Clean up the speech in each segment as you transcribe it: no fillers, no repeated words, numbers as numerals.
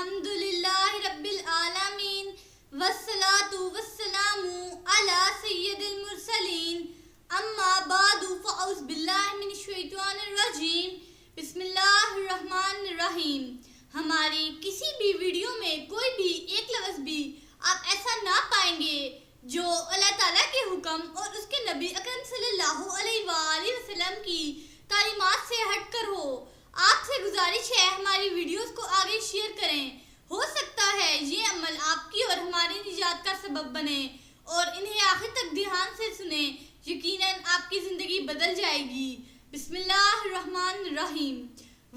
الحمدللہ رب العالمین والصلاة والسلام علی سید المرسلین اما بعد فاعوذ باللہ من الشیطان الرجیم بسم اللہ الرحمن الرحیم۔ ہماری کسی بھی ویڈیو میں کوئی بھی ایک لفظ بھی آپ ایسا نہ پائیں گے جو اللہ تعالیٰ کے حکم اور اس کے نبی اکرم صلی اللہ علیہ وآلہ وسلم کی تعلیمات سے ہٹ کر ہو۔ آپ سے گزارش ہے ہماری ویڈیوز کو آگے شیئر کریں، ہو سکتا ہے یہ عمل آپ کی اور ہماری نجات کا سبب بنے، اور انہیں آخر تک دھیان سے سنیں، یقیناً آپ کی زندگی بدل جائے گی۔ بسم اللہ الرحمن الرحیم۔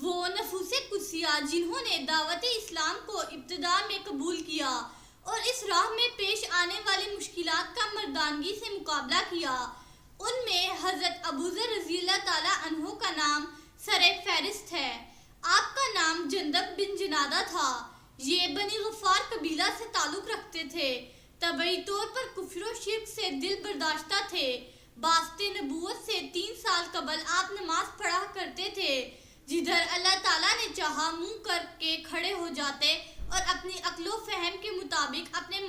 وہ نفوس قدسیہ جنہوں نے دعوت اسلام کو ابتدا میں قبول کیا اور اس راہ میں پیش آنے والی مشکلات کا مردانگی سے مقابلہ کیا، ان میں حضرت ابو ذر رضی اللہ تعالیٰ عنہ کا نام سر فہرست ہے۔ آپ کا نام جندب بن جنادہ تھا۔ یہ بنی غفار قبیلہ سے تعلق رکھتے تھے۔ طبعی طور پر کفر و شرک سے دل برداشتہ تھے۔ باسط نبوت سے 3 سال قبل آپ نماز پڑھا کرتے تھے۔ جدھر اللہ تعالیٰ نے چاہا منہ کر کے کھڑے ہو جاتے اور اپنی عقل و فہم کے مطابق اپنے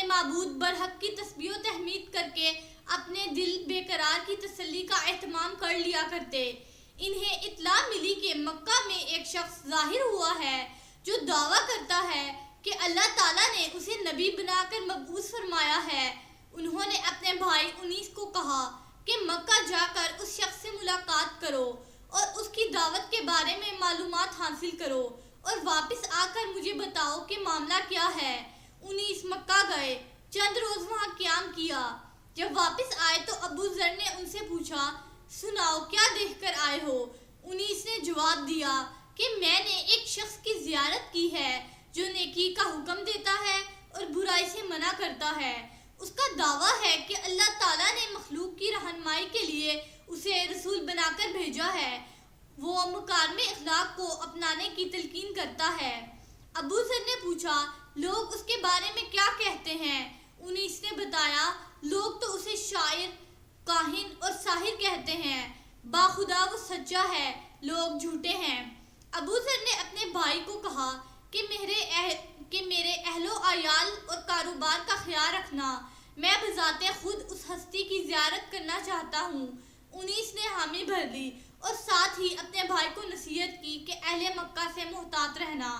معبود برحق کی تسبیح و تحمید کر کے اپنے دل بے قرار کی تسلی کا اہتمام کر لیا کرتے۔ انہیں اطلاع ملی کہ مکہ میں ایک شخص ظاہر ہوا ہے جو دعویٰ کرتا ہے کہ اللہ تعالیٰ نے اسے نبی بنا کر مبعوث فرمایا ہے۔ انہوں نے اپنے بھائی انیس کو کہا کہ مکہ جا کر اس شخص سے ملاقات کرو اور اس کی دعوت کے بارے میں معلومات حاصل کرو اور واپس آ کر مجھے بتاؤ کہ معاملہ کیا ہے۔ انیس مکہ گئے، چند روز وہاں قیام کیا۔ جب واپس آئے تو ابو ذر نے ان سے پوچھا، سناؤ کیا دیکھ کر آئے ہو؟ انیس نے جواب دیا کہ میں نے ایک شخص کی زیارت کی ہے جو نیکی کا حکم دیتا ہے اور برائی سے منع کرتا ہے۔ اس کا دعویٰ ہے کہ اللہ تعالیٰ نے مخلوق کی رہنمائی کے لیے اسے رسول بنا کر بھیجا ہے۔ وہ مکارم اخلاق کو اپنانے کی تلقین کرتا ہے۔ ابو ذر نے پوچھا، لوگ اس کے بارے میں کیا کہتے ہیں؟ انیس نے بتایا، لوگ تو اسے شاعر، کاہن اور ساحر کہتے ہیں۔ باخدا وہ سچا ہے، لوگ جھوٹے ہیں۔ ابو ذر نے اپنے بھائی کو کہا کہ میرے اہل و عیال اور کاروبار کا خیال رکھنا، میں بذات خود اس ہستی کی زیارت کرنا چاہتا ہوں۔ انیس نے حامی بھر لی اور ساتھ ہی اپنے بھائی کو نصیحت کی کہ اہل مکہ سے محتاط رہنا۔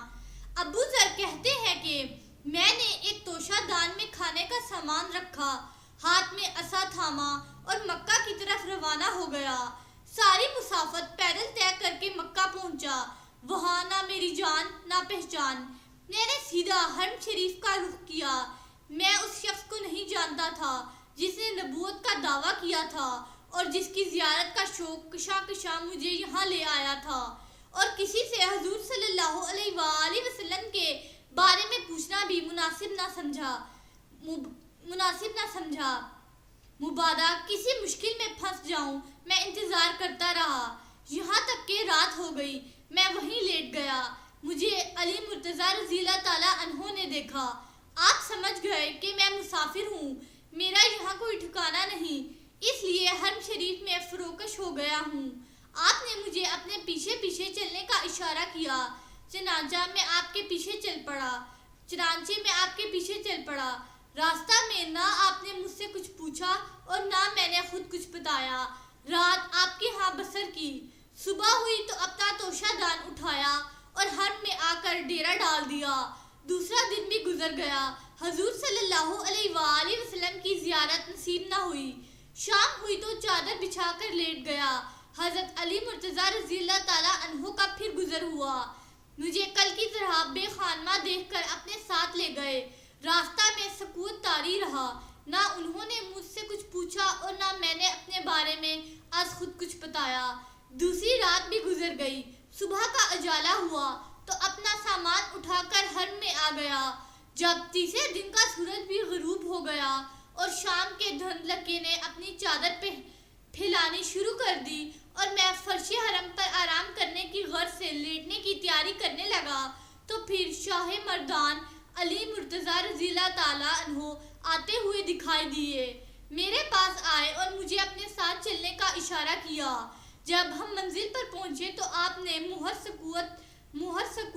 ابو ذر کہتے ہیں کہ میں نے ایک توشہ دان میں کھانے کا سامان رکھا، ہاتھ میں عصا تھاما اور مکہ کی طرف روانہ ہو گیا۔ ساری مسافت پیدل طے کر کے مکہ پہنچا۔ وہاں نہ میری جان نہ پہچان۔ میں نے سیدھا حرم شریف کا رخ کیا۔ میں اس شخص کو نہیں جانتا تھا جس نے نبوت کا دعویٰ کیا تھا اور جس کی زیارت کا شوق کشاں مجھے یہاں لے آیا تھا، اور کسی سے حضور صلی اللہ علیہ وآلہ وسلم کے بارے میں پوچھنا بھی مناسب نہ سمجھا۔ مبادا کسی مشکل میں پھنس جاؤں، میں انتظار کرتا رہا، یہاں تک کہ رات ہو گئی۔ میں وہیں لیٹ گیا۔ مجھے علی مرتضیٰ رضی اللہ تعالیٰ عنہ نے دیکھا۔ آپ سمجھ گئے کہ میں مسافر ہوں، میرا یہاں کوئی ٹھکانہ نہیں، اس لیے حرم شریف میں فروکش ہو گیا ہوں۔ آپ نے مجھے اپنے پیچھے پیچھے چلنے کا اشارہ کیا، چنانچہ میں آپ کے پیچھے چل پڑا۔ راستہ میں نہ آپ نے مجھ سے کچھ پوچھا اور نہ میں نے خود کچھ بتایا۔ رات آپ کے ہاں بسر کی۔ صبح ہوئی تو اپنا توشہ دان اٹھایا اور حرم میں آ کر ڈیرا ڈال دیا۔ دوسرا دن بھی گزر گیا، حضور صلی اللہ علیہ وآلہ وسلم کی زیارت نصیب نہ ہوئی۔ شام ہوئی تو چادر بچھا کر لیٹ گیا۔ حضرت علی مرتضیٰ رضی اللہ تعالیٰ عنہ کا پھر گزر ہوا۔ مجھے کل کی طرح بے خانمہ دیکھ کر اپنے ساتھ لے گئے۔ راستہ میں سکوت طاری رہا، نہ انہوں نے مجھ سے کچھ پوچھا اور نہ میں نے اپنے بارے میں از خود کچھ بتایا۔ دوسری رات بھی گزر گئی۔ صبح کا اجالا ہوا تو اپنا سامان اٹھا کر حرم میں آ گیا۔ جب تیسرے دن کا سورج بھی غروب ہو گیا اور شام کے دھندلکے نے اپنی چادر پھیلانی شروع کر دی اور میں فرش حرم پر آرام کرنے کی غرض سے لیٹنے کی تیاری کرنے لگا، تو پھر شاہ مردان علی مرتضیٰ رضی اللہ تعالیٰ عنہ آتے ہوئے دکھائی دیے۔ میرے پاس آئے اور مجھے اپنے ساتھ چلنے کا اشارہ کیا۔ جب ہم منزل پر پہنچے تو آپ نے مہر سکوت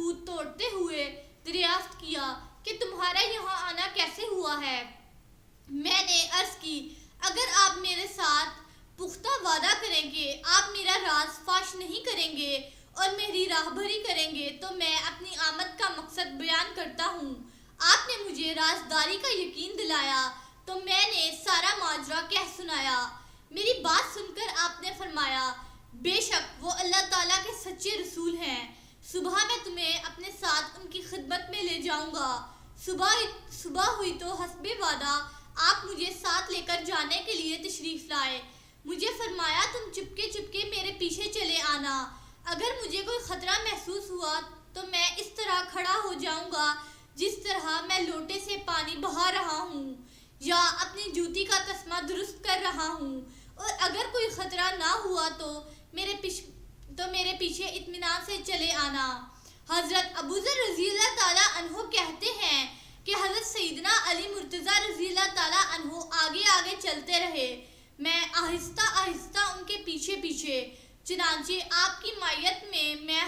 ثبوت توڑتے ہوئے دریافت کیا کہ تمہارا یہاں آنا کیسے ہوا ہے۔ میں نے عرض کی اگر آپ میرے ساتھ پختہ وعدہ کریں گے، آپ میرا راز فاش نہیں کریں گے اور میری راہبری کریں گے تو میں اپنی آمد کا مقصد بیان کرتا ہوں۔ آپ نے مجھے رازداری کا یقین دلایا تو میں نے سارا ماجرا کہہ سنایا۔ میری بات سن کر آپ نے فرمایا بے شک وہ اللہ تعالیٰ کے سچے رسول ہیں، صبح میں تمہیں اپنے ساتھ ان کی خدمت میں لے جاؤں گا۔ صبح ہوئی تو حسب وعدہ آپ مجھے ساتھ لے کر جانے کے لیے تشریف لائے۔ مجھے فرمایا تم چپکے چپکے میرے پیچھے چلے آنا، اگر مجھے کوئی خطرہ محسوس ہوا تو میں اس طرح کھڑا ہو جاؤں گا جس طرح میں لوٹے سے پانی بہا رہا ہوں یا اپنی جوتی کا تسمہ درست کر رہا ہوں، اور اگر کوئی خطرہ نہ ہوا تو میرے پیچھے اطمینان سے چلے آنا۔ حضرت ابوذر رضی اللہ تعالیٰ عنہ کہتے ہیں کہ حضرت سیدنا علی مرتضیٰ رضی اللہ تعالیٰ عنہ آگے آگے چلتے رہے، میں آہستہ آہستہ ان کے پیچھے پیچھے، چنانچہ آپ کی معیت میں میں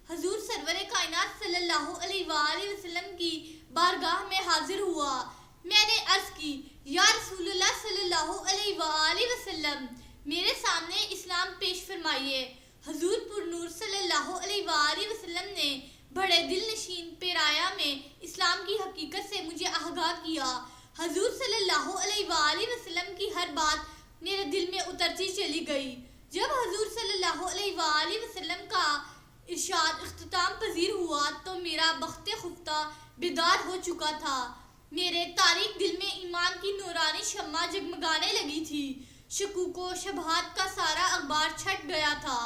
حضور سرور کائنات صلی اللہ علیہ وآلہ وسلم کی بارگاہ میں حاضر ہوا۔ میں نے عرض کی یا رسول اللہ صلی اللہ علیہ وآلہ وسلم، میرے سامنے اسلام پیش فرمائیے۔ حضور پر نور صلی اللہ علیہ وآلہ وسلم نے بڑے دل نشین پیرایا میں اسلام کی حقیقت سے مجھے آگاہ کیا۔ حضور صلی اللہ علیہ وآلہ وسلم کی ہر بات میرے دل میں اترتی چلی گئی۔ جب حضور صلی اللہ علیہ وآلہ وسلم کا ارشاد اختتام پذیر ہوا تو میرا بخت خفتہ بیدار ہو چکا تھا، میرے تاریک دل میں ایمان کی نورانی شمع جگمگانے لگی تھی، شکوک و شبہات کا سارا غبار چھٹ گیا تھا۔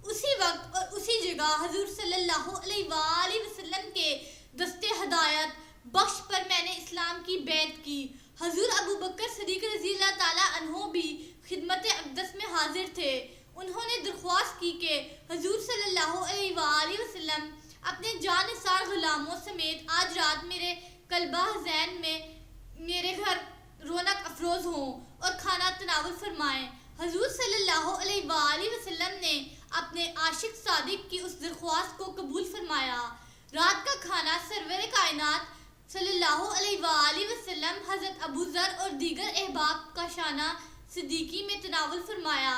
اسی وقت اور اسی جگہ حضور صلی اللہ علیہ وآلہ وسلم کے دست ہدایت بخش پر میں نے اسلام کی بیعت کی۔ حضور ابو بکر صدیق رضی اللہ تعالیٰ عنہ بھی خدمت اقدس میں حاضر تھے۔ انہوں نے درخواست کی کہ حضور صلی اللہ علیہ وآلہ وسلم اپنے جان نثار غلاموں سمیت آج رات میرے کلبہ زین میں میرے گھر رونق افروز ہوں اور کھانا تناول فرمائیں۔ حضور صلی اللہ علیہ وآلہ وسلم نے اپنے عاشق صادق کی اس درخواست کو قبول فرمایا۔ رات کا کھانا سرور کائنات صلی اللہ علیہ وآلہ وسلم حضرت ابوذر اور دیگر احباب کا شانہ صدیقی میں تناول فرمایا۔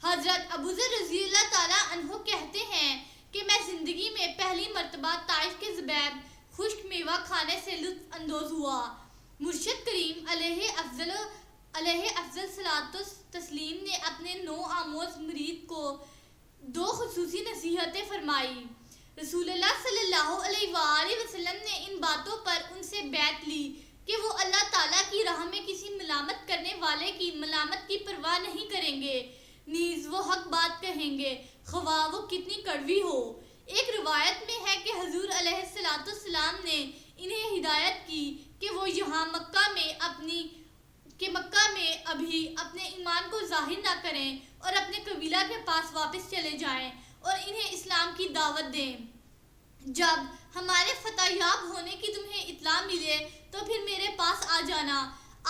حضرت ابوذر رضی اللہ تعالیٰ عنہ کہتے ہیں کہ میں زندگی میں پہلی مرتبہ طائف کے زبیب خشک میوہ کھانے سے لطف اندوز ہوا۔ مرشد کریم علیہ افضل صلاۃ و تسلیم نے اپنے نو آموز مرید کو دو خصوصی نصیحتیں فرمائی۔ رسول اللہ صلی اللہ علیہ وآلہ وسلم نے ان باتوں پر ان سے بیعت لی کہ وہ اللہ تعالیٰ کی راہ میں کسی ملامت کرنے والے کی ملامت کی پرواہ نہیں کریں گے، نیز وہ حق بات کہیں گے خواہ وہ کتنی کڑوی ہو۔ ایک روایت میں ہے کہ حضور علیہ السلام نے انہیں ہدایت کی کہ وہ یہاں مکہ میں ابھی اپنے ایمان کو ظاہر نہ کریں اور اپنے قبیلہ کے پاس واپس چلے جائیں اور انہیں اسلام کی دعوت دیں۔ جب ہمارے فتح یاب ہونے کی تمہیں اطلاع ملے تو پھر میرے پاس آ جانا۔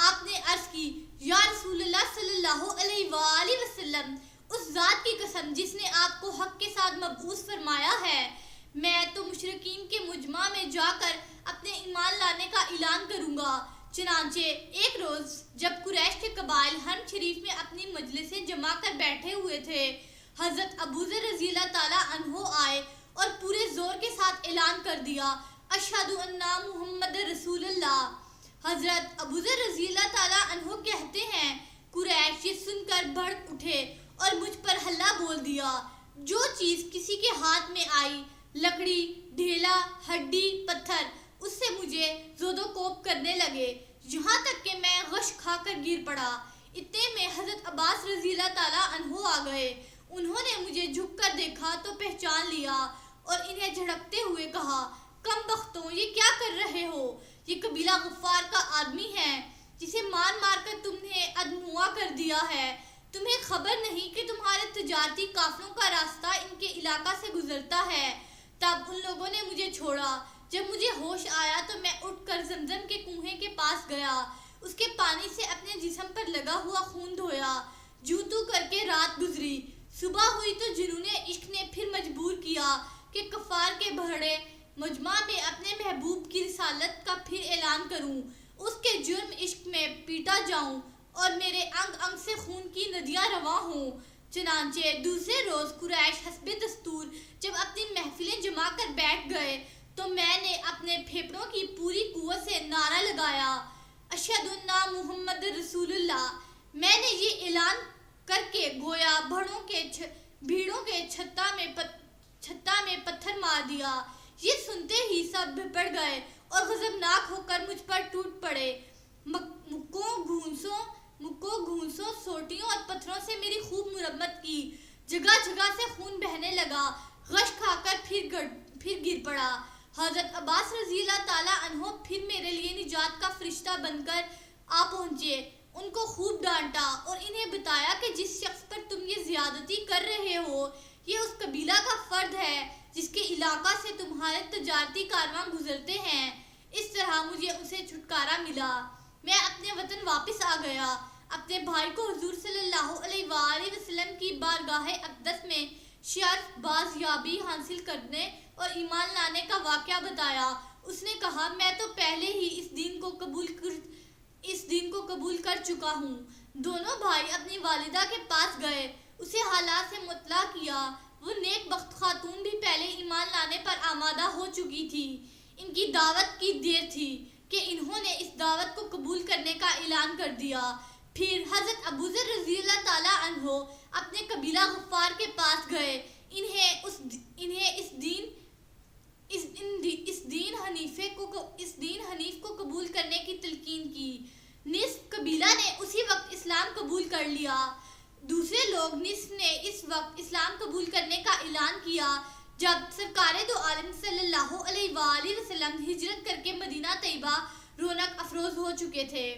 آپ نے عرض کی یا رسول اللہ صلی اللہ علیہ وآلہ وسلم، اس ذات کی قسم جس نے آپ کو حق کے ساتھ مبعوث فرمایا ہے، میں تو مشرکین کے مجمع میں جا کر اپنے ایمان لانے کا اعلان کروں گا۔ چنانچہ ایک روز جب قریش کے قبائل حرم شریف میں اپنی مجلسیں جما کر بیٹھے ہوئے تھے، حضرت ابوذر رضی اللہ تعالیٰ عنہ آئے اور پورے زور کے ساتھ اعلان کر دیا اشہد ان محمد رسول اللہ۔ حضرت ابوذر رضی اللہ تعالیٰ عنہ کہتے ہیں قریش یہ سن کر بھڑک اٹھے اور مجھ پر حلہ بول دیا۔ جو چیز کسی کے ہاتھ میں آئی، لکڑی، ڈھیلا، ہڈی، پتھر، اس سے مجھے زود و کوب کرنے لگے، یہاں تک کہ میں غش کھا کر گر پڑا۔ اتنے میں حضرت عباس رضی اللہ تعالیٰ عنہ آ گئے۔ انہوں نے مجھے جھک کر دیکھا تو پہچان لیا اور انہیں جھڑکتے ہوئے کہا کم بختوں، یہ کیا کر رہے ہو؟ یہ قبیلہ غفار کا آدمی ہے جسے مار مار کر تم نے ادموا کر دیا ہے۔ تمہیں خبر نہیں کہ تمہارے تجارتی قافلوں کا راستہ ان کے علاقہ سے گزرتا ہے۔ تب ان لوگوں نے مجھے چھوڑا۔ جب مجھے ہوش آیا تو میں اٹھ کر زمزم کے کنویں کے پاس گیا، اس کے پانی سے اپنے جسم پر لگا ہوا خون دھویا، جوں تو کر کے رات گزری۔ صبح ہوئی تو جنون عشق نے پھر مجبور کیا کہ کفار کے بڑے مجمع میں اپنے محبوب کی رسالت کا پھر اعلان کروں، اس کے جرم عشق میں پیٹا جاؤں اور میرے انگ انگ سے خون کی ندیاں رواں ہوں۔ چنانچہ دوسرے روز قریش حسب دستور جب اپنی محفلیں جما کر بیٹھ گئے تو میں نے اپنے پھیپھڑوں کی پوری قوت سے نعرہ لگایا، اشہد ان محمد رسول اللہ۔ میں نے یہ اعلان کر کے گویا بھیڑوں کے چھتا میں پتھر مار دیا۔ یہ سنتے ہی سب بھپڑ گئے اور غضبناک ہو کر مجھ پر ٹوٹ پڑے۔ مکوں گھونسوں سوٹیوں اور پتھروں سے میری خوب مرمت کی، جگہ جگہ سے خون بہنے لگا، غش کھا کر پھر گر پڑا۔ حضرت عباس رضی اللہ تعالیٰ عنہ پھر میرے لیے نجات کا فرشتہ بن کر آ پہنچے، ان کو خوب ڈانٹا اور انہیں بتایا کہ جس شخص پر تم یہ زیادتی کر رہے ہو یہ اس قبیلہ کا فرد ہے جس کے علاقہ سے تمہارے تجارتی کارواں گزرتے ہیں۔ اس طرح مجھے اسے چھٹکارا ملا۔ میں اپنے وطن واپس آ گیا، اپنے بھائی کو حضور صلی اللہ علیہ وآلہ وسلم کی بارگاہ اقدس میں شرف بازیابی حاصل کرنے اور ایمان لانے کا واقعہ بتایا۔ اس نے کہا، میں تو پہلے ہی اس دین کو قبول کر چکا ہوں۔ دونوں بھائی اپنی والدہ کے پاس گئے، اسے حالات سے مطلع کیا۔ وہ نیک بخت خاتون بھی پہلے ایمان لانے پر آمادہ ہو چکی تھی۔ ان کی دعوت کی دیر تھی کہ انہوں نے اس دعوت کو قبول کرنے کا اعلان کر دیا۔ پھر حضرت ابوذر رضی اللہ تعالیٰ عنہ اپنے قبیلہ غفار کے پاس گئے، انہیں اس دین حنیف کو قبول کرنے کی تلقین کی۔ نصف قبیلہ نے اسی وقت اسلام قبول کر لیا، دوسرے لوگ نصف نے اس وقت اسلام قبول کرنے کا اعلان کیا جب سرکار دو عالم صلی اللہ علیہ وآلہ وسلم ہجرت کر کے مدینہ طیبہ رونق افروز ہو چکے تھے۔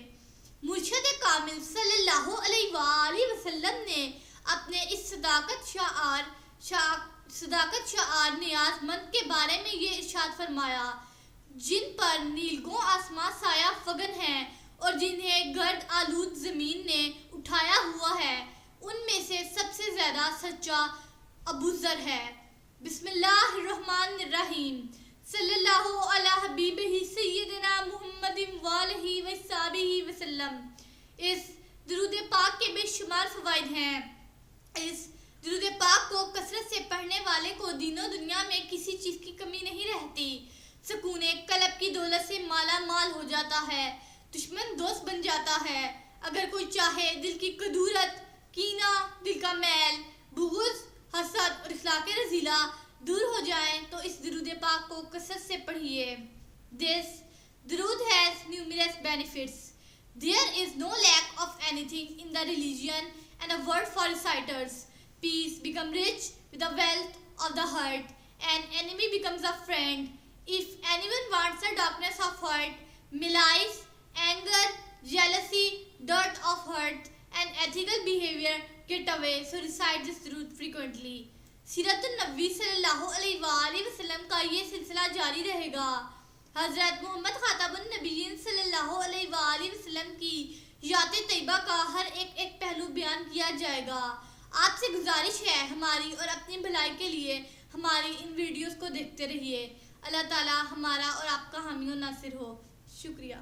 مرشد کامل صلی اللہ علیہ وآلہ وسلم نے اپنے اس صداقت شعار نیاز مند کے بارے میں یہ ارشاد فرمایا، جن پر نیلگوں آسمان سایہ فگن ہے اور جنہیں گرد آلود زمین نے اٹھایا ہوا ہے، ان میں سے سب سے زیادہ سچا ابوذر ہے۔ بسم اللہ الرحمن الرحیم، صلی اللہ علی حبیبہ سیدنا محمد وآلہ وصحبہ وسلم۔ اس درود پاک کے بے شمار فوائد ہیں۔ اس درود پاک کو کثرت سے پڑھنے والے کو دین و دنیا میں کسی چیز کی کمی نہیں رہتی، سکون قلب کی دولت سے مالا مال ہو جاتا ہے، دشمن دوست بن جاتا ہے۔ اگر کوئی چاہے دل کی کدورت، کینہ، دل کا میل، بغض، حسد اور اخلاق رذیلہ دور ہو جائیں تو اس درود پاک کو کثرت سے پڑھیے۔ This درود has numerous benefits. There is no lack of anything in the religion and a word for reciters. Peace become rich with the wealth of the heart, and enemy becomes a friend. If anyone wants the darkness of heart, malice, anger, jealousy, dirt of heart, and ethical behavior get away. So recite this درود frequently. سیرت النبی صلی اللہ علیہ وآلہ وسلم کا یہ سلسلہ جاری رہے گا۔ حضرت محمد خاتم النبیین صلی اللہ علیہ وآلہ وسلم کی ذات طیبہ کا ہر ایک پہلو بیان کیا جائے گا۔ آپ سے گزارش ہے ہماری اور اپنی بھلائی کے لیے ہماری ان ویڈیوز کو دیکھتے رہیے۔ اللہ تعالی ہمارا اور آپ کا حامی و ناصر ہو۔ شکریہ۔